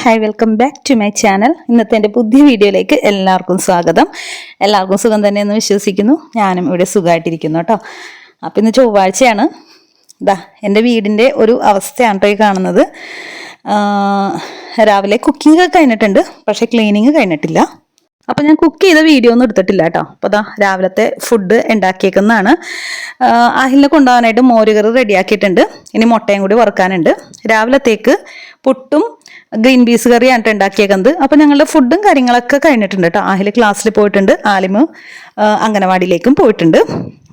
Hi welcome back to my channel. ഇന്നത്തെ എൻ്റെ പുതിയ വീഡിയോയിലേക്ക് എല്ലാവർക്കും സ്വാഗതം. എല്ലാവർക്കും സുഖം തന്നെയെന്ന് വിശ്വസിക്കുന്നു. ഞാനും ഇവിടെ സുഖമായിട്ടിരിക്കുന്നു കേട്ടോ. അപ്പം ഇന്ന് ചൊവ്വാഴ്ചയാണ്. എൻ്റെ വീടിൻ്റെ ഒരു അവസ്ഥയാണ് കേട്ടോ ഈ കാണുന്നത്. രാവിലെ കുക്കിംഗ് ഒക്കെ കഴിഞ്ഞിട്ടുണ്ട്, പക്ഷേ ക്ലീനിങ് കഴിഞ്ഞിട്ടില്ല. അപ്പം ഞാൻ കുക്ക് ചെയ്ത വീഡിയോ ഒന്നും എടുത്തിട്ടില്ല കേട്ടോ. അപ്പോൾ രാവിലത്തെ ഫുഡ് ഉണ്ടാക്കിയേക്കുന്നതാണ്. അഹിലിനെ കൊണ്ടുപോകാനായിട്ട് മോരുകറി റെഡിയാക്കിയിട്ടുണ്ട്. ഇനി മുട്ടയും കൂടി വറുക്കാനുണ്ട്. രാവിലത്തേക്ക് പുട്ടും ഗ്രീൻ പീസ് കറിയാണ് ഉണ്ടാക്കിയേക്കുന്നത്. അപ്പം ഞങ്ങളുടെ ഫുഡും കാര്യങ്ങളൊക്കെ കഴിഞ്ഞിട്ടുണ്ട് കേട്ടോ. അഹിൽ ക്ലാസ്സിൽ പോയിട്ടുണ്ട്, ആലിമ് അംഗനവാടിയിലേക്കും പോയിട്ടുണ്ട്.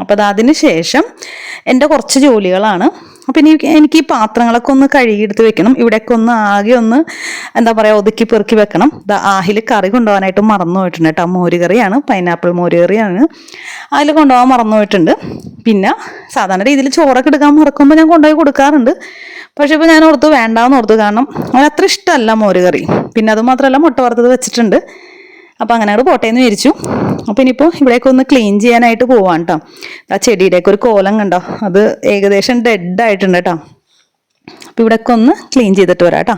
അപ്പം അതിന് ശേഷം എൻ്റെ കുറച്ച് ജോലികളാണ്. അപ്പം എനിക്ക് ഈ പാത്രങ്ങളൊക്കെ ഒന്ന് കഴുകിയെടുത്ത് വെക്കണം. ഇവിടെയൊക്കെ ഒന്ന് ആകെ ഒന്ന് എന്താ പറയുക ഒതുക്കി പെറുക്കി വെക്കണം. ആഹിൽ കറി കൊണ്ടുപോകാനായിട്ട് മറന്നു പോയിട്ടുണ്ട് കേട്ടോ. മോര് കറിയാണ്, പൈനാപ്പിൾ മോര് കറിയാണ്. അതിൽ കൊണ്ടുപോകാൻ മറന്നു പോയിട്ടുണ്ട്. പിന്നെ സാധാരണ രീതിയിൽ ചോറൊക്കെ എടുക്കാൻ മറക്കുമ്പോൾ ഞാൻ കൊണ്ടുപോയി കൊടുക്കാറുണ്ട്. പക്ഷെ ഇപ്പോൾ ഞാൻ ഓർത്തു വേണ്ടാന്ന് ഓർത്തു, കാരണം അവന് അത്ര ഇഷ്ടമല്ല മോര് കറി. പിന്നെ അത് മാത്രമല്ല മുട്ട വറുത്തത് വെച്ചിട്ടുണ്ട്. അപ്പം അങ്ങനെ അവിടെ പോട്ടേന്ന് വിരിച്ചു. അപ്പം ഇനിയിപ്പോൾ ഇവിടേക്ക് ഒന്ന് ക്ലീൻ ചെയ്യാനായിട്ട് പോവാണ് കേട്ടോ. ആ ചെടിയുടെയൊക്കെ ഒരു കോലം കണ്ടോ, അത് ഏകദേശം ഡെഡായിട്ടുണ്ട് കേട്ടോ. അപ്പം ഇവിടെയൊക്കെ ഒന്ന് ക്ലീൻ ചെയ്തിട്ട് വരാം കേട്ടോ.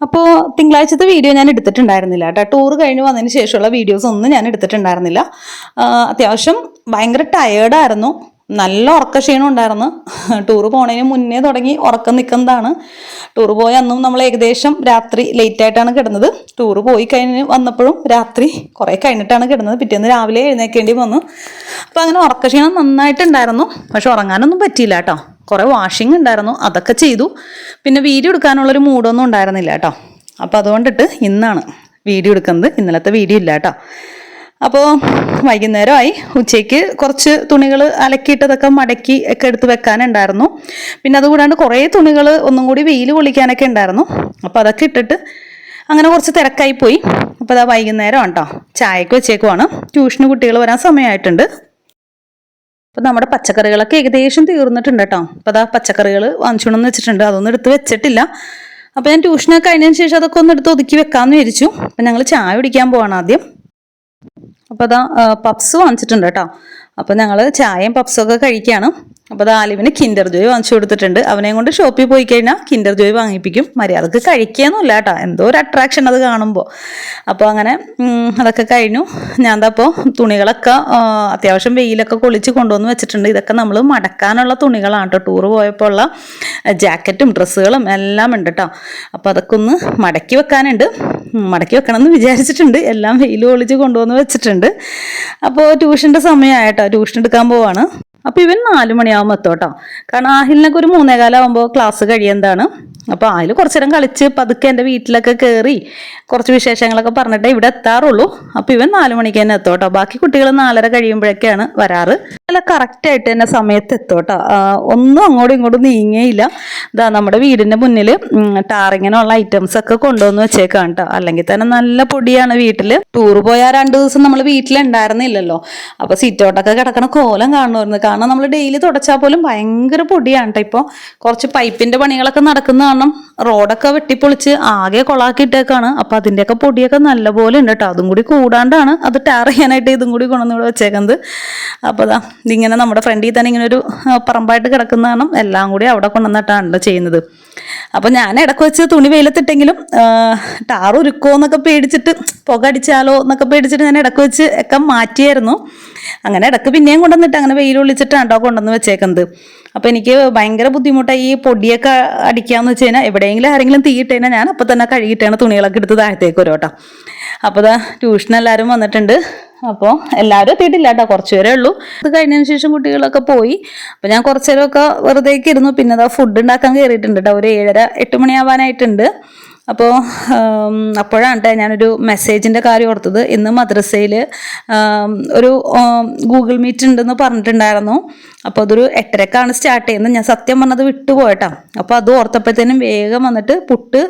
അപ്പോൾ തിങ്കളാഴ്ചത്തെ വീഡിയോ ഞാൻ എടുത്തിട്ടുണ്ടായിരുന്നില്ല കേട്ടോ. ടൂർ കഴിഞ്ഞ് വന്നതിന് ശേഷമുള്ള വീഡിയോസ് ഒന്നും ഞാൻ എടുത്തിട്ടുണ്ടായിരുന്നില്ല. അത്യാവശ്യം ഭയങ്കര ടയേർഡായിരുന്നു, നല്ല ഉറക്കക്ഷീണം ഉണ്ടായിരുന്നു. ടൂറ് പോണതിന് മുന്നേ തുടങ്ങി ഉറക്കം നിൽക്കുന്നതാണ്. ടൂറ് പോയ അന്നും നമ്മൾ ഏകദേശം രാത്രി ലേറ്റായിട്ടാണ് കിടന്നത്. ടൂറ് പോയി കഴിഞ്ഞ് വന്നപ്പോഴും രാത്രി കുറേ കഴിഞ്ഞിട്ടാണ് കിടന്നത്. പിറ്റേന്ന് രാവിലെ എഴുന്നേൽക്കേണ്ടി വന്നു. അപ്പോൾ അങ്ങനെ ഉറക്കക്ഷീണം നന്നായിട്ടുണ്ടായിരുന്നു. പക്ഷെ ഉറങ്ങാനൊന്നും പറ്റിയില്ല കേട്ടോ. കുറേ വാഷിംഗ് ഉണ്ടായിരുന്നു, അതൊക്കെ ചെയ്തു. പിന്നെ വീഡിയോ എടുക്കാനുള്ളൊരു മൂഡൊന്നും ഉണ്ടായിരുന്നില്ല കേട്ടോ. അപ്പോൾ അതുകൊണ്ടിട്ട് ഇന്നാണ് വീഡിയോ എടുക്കുന്നത്. ഇന്നലത്തെ വീഡിയോ ഇല്ല കേട്ടോ. അപ്പോൾ വൈകുന്നേരമായി. ഉച്ചയ്ക്ക് കുറച്ച് തുണികൾ അലക്കിയിട്ടതൊക്കെ മടക്കി ഒക്കെ എടുത്ത് വെക്കാനുണ്ടായിരുന്നു. പിന്നെ അതുകൂടാണ്ട് കുറേ തുണികൾ ഒന്നും കൂടി വെയിൽ കൊള്ളിക്കാനൊക്കെ ഉണ്ടായിരുന്നു. അപ്പോൾ അതൊക്കെ ഇട്ടിട്ട് അങ്ങനെ കുറച്ച് തിരക്കായി പോയി. അപ്പോൾ അതാ വൈകുന്നേരം കേട്ടോ, ചായക്ക് വെച്ചേക്കുവാണ്. ട്യൂഷന് കുട്ടികൾ വരാൻ സമയമായിട്ടുണ്ട്. അപ്പോൾ നമ്മുടെ പച്ചക്കറികളൊക്കെ ഏകദേശം തീർന്നിട്ടുണ്ട് കേട്ടോ. അപ്പോൾ അതാ പച്ചക്കറികൾ വാങ്ങിച്ചുകൊണ്ടെന്ന് വെച്ചിട്ടുണ്ട്, അതൊന്നും എടുത്ത് വെച്ചിട്ടില്ല. അപ്പോൾ ഞാൻ ട്യൂഷനൊക്കെ കഴിഞ്ഞതിന് ശേഷം അതൊക്കെ ഒന്ന് എടുത്ത് ഒതുക്കി വെക്കാമെന്ന് വിചാരിച്ചു. അപ്പം ഞങ്ങൾ ചായ കുടിക്കാൻ പോവാണ് ആദ്യം. അപ്പോൾ അതാ പപ്സ് വാങ്ങിച്ചിട്ടുണ്ട് കേട്ടോ. അപ്പോൾ ഞങ്ങൾ ചായയും പപ്സും ഒക്കെ കഴിക്കുകയാണ്. അപ്പോൾ അത് ആലിവിന് കിൻഡർ ജോയ് വാങ്ങിച്ചു കൊടുത്തിട്ടുണ്ട്. അവനെയും കൊണ്ട് ഷോപ്പിൽ പോയി കഴിഞ്ഞാൽ കിൻഡർ ജോയ് വാങ്ങിപ്പിക്കും. മര്യാദക്ക് കഴിക്കുകയൊന്നുമില്ല കേട്ടോ, എന്തോ ഒരു അട്രാക്ഷൻ അത് കാണുമ്പോൾ. അപ്പോൾ അങ്ങനെ അതൊക്കെ കഴിഞ്ഞു. ഞാൻ എന്താ അപ്പോൾ തുണികളൊക്കെ അത്യാവശ്യം വെയിലൊക്കെ കൊള്ളിച്ച് കൊണ്ടുവന്ന് വെച്ചിട്ടുണ്ട്. ഇതൊക്കെ നമ്മൾ മടക്കാനുള്ള തുണികളാണ് കേട്ടോ. ടൂറ് പോയപ്പോൾ ഉള്ള ജാക്കറ്റും ഡ്രസ്സുകളും എല്ലാം ഉണ്ട് കേട്ടോ. അപ്പോൾ അതൊക്കെ ഒന്ന് മടക്കി വെക്കാനുണ്ട്. മടക്കി വെക്കണമെന്ന് വിചാരിച്ചിട്ടുണ്ട്. എല്ലാം വെയിൽ കൊള്ളിച്ച് കൊണ്ടുവന്ന് വെച്ചിട്ടുണ്ട്. അപ്പോൾ ട്യൂഷൻ്റെ സമയമായിട്ടോ, ട്യൂഷൻ എടുക്കാൻ പോവാണ്. അപ്പോൾ ഇവൻ 4 മണിയാകുമ്പോൾ എത്തും കേട്ടോ. കാരണം ആഹിലിനൊക്കെ ഒരു 3:15 ആകുമ്പോൾ ക്ലാസ് കഴിയുന്നതാണ്. അപ്പോൾ ആഹിൽ കുറച്ചു നേരം കളിച്ച് പതുക്കെ എൻ്റെ വീട്ടിലൊക്കെ കയറി കുറച്ച് വിശേഷങ്ങളൊക്കെ പറഞ്ഞിട്ടേ ഇവിടെ എത്താറുള്ളൂ. അപ്പോൾ ഇവൻ 4 മണിക്ക് തന്നെ എത്തും കേട്ടോ. ബാക്കി കുട്ടികൾ 4:30 കഴിയുമ്പോഴൊക്കെയാണ് വരാറ്. നല്ല കറക്റ്റായിട്ട് തന്നെ സമയത്ത് എത്തും കേട്ടോ. ഒന്നും അങ്ങോട്ടും ഇങ്ങോട്ടും നീങ്ങേയില്ല. ഇതാ നമ്മുടെ വീടിൻ്റെ മുന്നിൽ ടാറിങ്ങിനുള്ള ഐറ്റംസ് ഒക്കെ കൊണ്ടുവന്ന് വെച്ചേക്കാണ് കേട്ടോ. അല്ലെങ്കിൽ തന്നെ നല്ല പൊടിയാണ് വീട്ടിൽ. ടൂർ പോയാൽ 2 ദിവസം നമ്മൾ വീട്ടിലുണ്ടായിരുന്നില്ലല്ലോ. അപ്പോൾ സീറ്റോട്ടൊക്കെ കിടക്കണ കോലം കാണുമായിരുന്നു. കാരണം നമ്മൾ ഡെയിലി തുടച്ചാൽ പോലും ഭയങ്കര പൊടിയാണ് കേട്ടോ. ഇപ്പോൾ കുറച്ച് പൈപ്പിൻ്റെ പണികളൊക്കെ നടക്കുന്ന കാരണം റോഡൊക്കെ വെട്ടിപ്പൊളിച്ച് ആകെ കൊളാക്കിയിട്ടേക്കാണ്. അപ്പോൾ അതിൻ്റെയൊക്കെ പൊടിയൊക്കെ നല്ലപോലെ ഉണ്ട് കേട്ടോ. അതും കൂടി കൂടാണ്ടാണ് അത് ടാർ ചെയ്യാനായിട്ട് ഇതും കൂടി കൊണ്ടുവന്ന് ഇവിടെ വെച്ചേക്കുന്നത്. അപ്പോൾ അതാ ഇതിങ്ങനെ നമ്മുടെ ഫ്രണ്ടിൽ തന്നെ ഇങ്ങനെ ഒരു പറമ്പായിട്ട് കിടക്കുന്ന കാരണം എല്ലാം കൂടി അവിടെ കൊണ്ടുവന്നിട്ടാണല്ലോ ചെയ്യുന്നത്. അപ്പോൾ ഞാൻ ഇടയ്ക്ക് വെച്ച് തുണി വെയിലത്തിട്ടെങ്കിലും ടാർ ഉരുക്കോ എന്നൊക്കെ പേടിച്ചിട്ട്, പുക അടിച്ചാലോ എന്നൊക്കെ പേടിച്ചിട്ട് ഞാൻ ഇടയ്ക്ക് വെച്ച് ഒക്കെ മാറ്റിയായിരുന്നു. അങ്ങനെ ഇടയ്ക്ക് പിന്നെയും കൊണ്ടുവന്നിട്ട് അങ്ങനെ വെയിൽ ഒളിച്ചിട്ടാണ് കേട്ടോ കൊണ്ടുവന്ന് വെച്ചേക്കുന്നത്. അപ്പോൾ എനിക്ക് ഭയങ്കര ബുദ്ധിമുട്ടായി ഈ പൊടിയൊക്കെ അടിക്കാമെന്ന് വെച്ച് കഴിഞ്ഞാൽ എവിടെയെങ്കിലും ആരെങ്കിലും തീയിട്ട് കഴിഞ്ഞാൽ ഞാൻ അപ്പോൾ തന്നെ കഴുകിയിട്ടാണ് തുണികളൊക്കെ എടുത്ത് താഴത്തേക്ക് വരും കേട്ടോ. അപ്പോൾ ഇതാ ട്യൂഷൻ എല്ലാവരും വന്നിട്ടുണ്ട്. അപ്പോൾ എല്ലാവരും എത്തിയിട്ടില്ല കേട്ടോ, കുറച്ച് പേരേ ഉള്ളൂ. അത് കഴിഞ്ഞതിന് ശേഷം കുട്ടികളൊക്കെ പോയി. അപ്പോൾ ഞാൻ കുറച്ച് നേരമൊക്കെ വെറുതേക്ക് ഇരുന്നു. പിന്നെ അതാ ഫുഡ് ഉണ്ടാക്കാൻ കയറിയിട്ടുണ്ട് കേട്ടോ. ഒരു 7:30-8 മണിയാവാനായിട്ടുണ്ട്. അപ്പോൾ അപ്പോഴാണ് കേട്ടോ ഞാനൊരു മെസ്സേജിൻ്റെ കാര്യം ഓർത്തത്. ഇന്ന് മദ്രസയിൽ ഒരു ഗൂഗിൾ മീറ്റ് ഉണ്ടെന്ന് പറഞ്ഞിട്ടുണ്ടായിരുന്നു. അപ്പോൾ അതൊരു 8:30ക്കാണ് സ്റ്റാർട്ട് ചെയ്യുന്നത്. ഞാൻ സത്യം പറഞ്ഞത് വിട്ടുപോയിട്ടാ. അപ്പോൾ അത് ഓർത്തപ്പോഴത്തേനും വേഗം വന്നിട്ട് പുട്ട്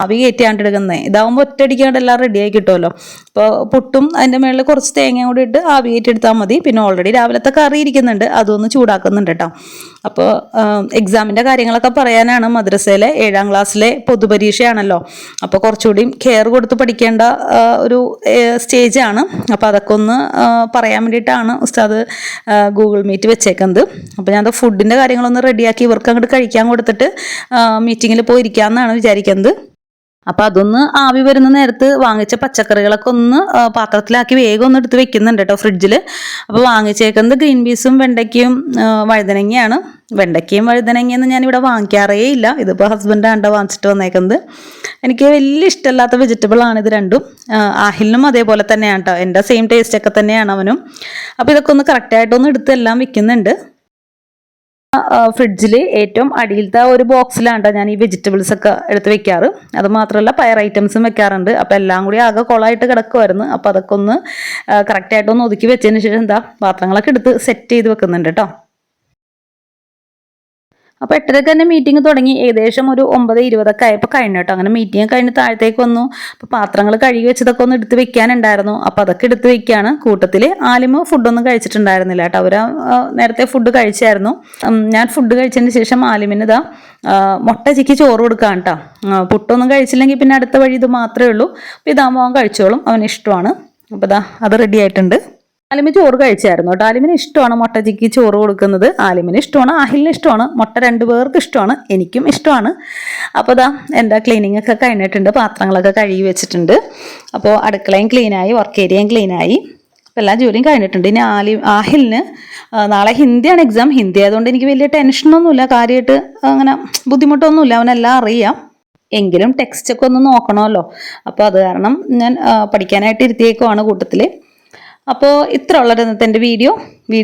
അവി കയറ്റിയാണ്ട് എടുക്കുന്നത്. ഇതാവുമ്പോൾ ഒറ്റയടിക്കാണ്ട് എല്ലാം റെഡിയായി കിട്ടുമല്ലോ. അപ്പോൾ പുട്ടും അതിൻ്റെ മുകളിൽ കുറച്ച് തേങ്ങയും കൂടി ഇട്ട് ആവി കയറ്റിയെടുത്താൽ മതി. പിന്നെ ഓൾറെഡി രാവിലത്തെ കറി ഇരിക്കുന്നുണ്ട്, അതൊന്ന് ചൂടാക്കുന്നുണ്ട് കേട്ടോ. അപ്പോൾ എക്സാമിൻ്റെ കാര്യങ്ങളൊക്കെ പറയാനാണ്. മദ്രസയിലെ 7ാം ക്ലാസ്സിലെ പൊതുപരീക്ഷയാണല്ലോ. അപ്പോൾ കുറച്ചുകൂടി കെയർ കൊടുത്ത് പഠിക്കേണ്ട ഒരു സ്റ്റേജാണ്. അപ്പോൾ അതൊക്കെ ഒന്ന് പറയാൻ വേണ്ടിയിട്ടാണ് ഉസ്താദ് ഗൂഗിൾ മീറ്റ് വെച്ചേക്കുന്നത്. അപ്പോൾ ഞാൻ ഫുഡിൻ്റെ കാര്യങ്ങളൊന്ന് റെഡിയാക്കി ഇവർക്ക് അങ്ങോട്ട് കഴിക്കാൻ കൊടുത്തിട്ട് മീറ്റിങ്ങിൽ പോയിരിക്കാമെന്നാണ് വിചാരിക്കുന്നത്. അപ്പോൾ അതൊന്ന് ആവി വരുന്ന നേരത്ത് വാങ്ങിച്ച പച്ചക്കറികളൊക്കെ ഒന്ന് പാത്രത്തിലാക്കി വേഗം ഒന്ന് എടുത്ത് വെക്കുന്നുണ്ട് കേട്ടോ ഫ്രിഡ്ജിൽ. അപ്പോൾ വാങ്ങിച്ചേക്കുന്നത് ഗ്രീൻ പീസും വെണ്ടയ്ക്കയും വഴുതനങ്ങയാണ്. വെണ്ടയ്ക്കയും വഴുതനങ്ങയൊന്നും ഞാനിവിടെ വാങ്ങിക്കാറേ ഇല്ല. ഇതിപ്പോൾ ഹസ്ബൻഡാണ് വാങ്ങിച്ചിട്ട് വന്നേക്കുന്നത്. എനിക്ക് വലിയ ഇഷ്ടമല്ലാത്ത വെജിറ്റബിൾ ആണ് ഇത് രണ്ടും. ആഹിലിനും അതേപോലെ തന്നെയാണ് കേട്ടോ, എൻ്റെ സെയിം ടേസ്റ്റ് ഒക്കെ തന്നെയാണ് അവനും. അപ്പോൾ ഇതൊക്കെ ഒന്ന് കറക്റ്റായിട്ടൊന്ന് എടുത്ത് എല്ലാം വെക്കുന്നുണ്ട്. ഫ്രിഡ്ജിൽ ഏറ്റവും അടിയിലത്തെ ഒരു ബോക്സിലാണ് ഞാൻ ഈ വെജിറ്റബിൾസ് ഒക്കെ എടുത്ത് വെക്കാറ്. അത് മാത്രമല്ല പയർ ഐറ്റംസും വെക്കാറുണ്ട്. അപ്പോൾ എല്ലാം കൂടി ആകെ കൊളായിട്ട് കിടക്കുമായിരുന്നു. അപ്പോൾ അതൊക്കെ ഒന്ന് കറക്റ്റായിട്ടൊന്ന് ഒതുക്കി വെച്ചതിന് ശേഷം പാത്രങ്ങളൊക്കെ എടുത്ത് സെറ്റ് ചെയ്ത് വെക്കുന്നുണ്ട് കേട്ടോ. അപ്പോൾ 8:30 തന്നെ മീറ്റിംഗ് തുടങ്ങി. ഏകദേശം ഒരു 9:20 ആയപ്പോൾ കഴിഞ്ഞു കേട്ടോ. അങ്ങനെ മീറ്റിംഗ് കഴിഞ്ഞ് താഴത്തേക്ക് വന്നു. അപ്പോൾ പാത്രങ്ങൾ കഴുകി വെച്ചതൊക്കെ ഒന്ന് എടുത്ത് വെക്കാനുണ്ടായിരുന്നു. അപ്പോൾ അതൊക്കെ എടുത്ത് വെക്കുകയാണ്. കൂട്ടത്തിൽ ആലിമ ഫുഡൊന്നും കഴിച്ചിട്ടുണ്ടായിരുന്നില്ല കേട്ടോ. അവർ നേരത്തെ ഫുഡ് കഴിച്ചായിരുന്നു. ഞാൻ ഫുഡ് കഴിച്ചതിന് ശേഷം ആലിമിന് മുട്ട ചിക്കി ചോറ് കൊടുക്കാം കേട്ടോ. പുട്ടൊന്നും കഴിച്ചില്ലെങ്കിൽ പിന്നെ അടുത്ത വഴി ഇത് മാത്രമേ ഉള്ളൂ. അപ്പോൾ ഇതാകുമ്പോൾ അവൻ കഴിച്ചോളും, അവന് ഇഷ്ടമാണ്. അപ്പോൾ അത് റെഡി ആയിട്ടുണ്ട്. ആലിമി ചോറ് കഴിച്ചായിരുന്നു കേട്ടോ. ആലിമിന് ഇഷ്ടമാണ് മുട്ട ചിക്കി ചോറ് കൊടുക്കുന്നത്. ആലിമിന് ഇഷ്ടമാണ്, ആഹിലിന് ഇഷ്ടമാണ്, മുട്ട 2 പേർക്ക് ഇഷ്ടമാണ്, എനിക്കും ഇഷ്ടമാണ്. അപ്പോൾ എൻ്റെ ക്ലീനിങ് ഒക്കെ കഴിഞ്ഞിട്ടുണ്ട്. പാത്രങ്ങളൊക്കെ കഴുകി വെച്ചിട്ടുണ്ട്. അപ്പോൾ അടുക്കളയും ക്ലീനായി, വർക്ക് ഏരിയയും ക്ലീനായി. അപ്പോൾ എല്ലാ ജോലിയും കഴിഞ്ഞിട്ടുണ്ട്. ഇനി ആഹിലിന് നാളെ ഹിന്ദിയാണ് എക്സാം. ഹിന്ദി ആയതുകൊണ്ട് എനിക്ക് വലിയ ടെൻഷനൊന്നുമില്ല, കാര്യമായിട്ട് അങ്ങനെ ബുദ്ധിമുട്ടൊന്നുമില്ല, അവനെല്ലാം അറിയാം. എങ്കിലും ടെക്സ്റ്റൊക്കെ ഒന്ന് നോക്കണമല്ലോ. അപ്പോൾ അത് കാരണം ഞാൻ പഠിക്കാനായിട്ട് ഇരുത്തിയേക്കുവാണ് കൂട്ടത്തിൽ. അപ്പോൾ ഇത്ര ഉള്ളത് ഇന്നത്തെ എൻ്റെ വീഡിയോ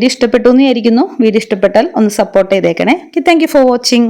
ഇഷ്ടപ്പെട്ടു എന്ന് വിചാരിക്കുന്നു. വീഡിയോ ഇഷ്ടപ്പെട്ടാൽ ഒന്ന് സപ്പോർട്ട് ചെയ്തേക്കണേ. Thank you for watching.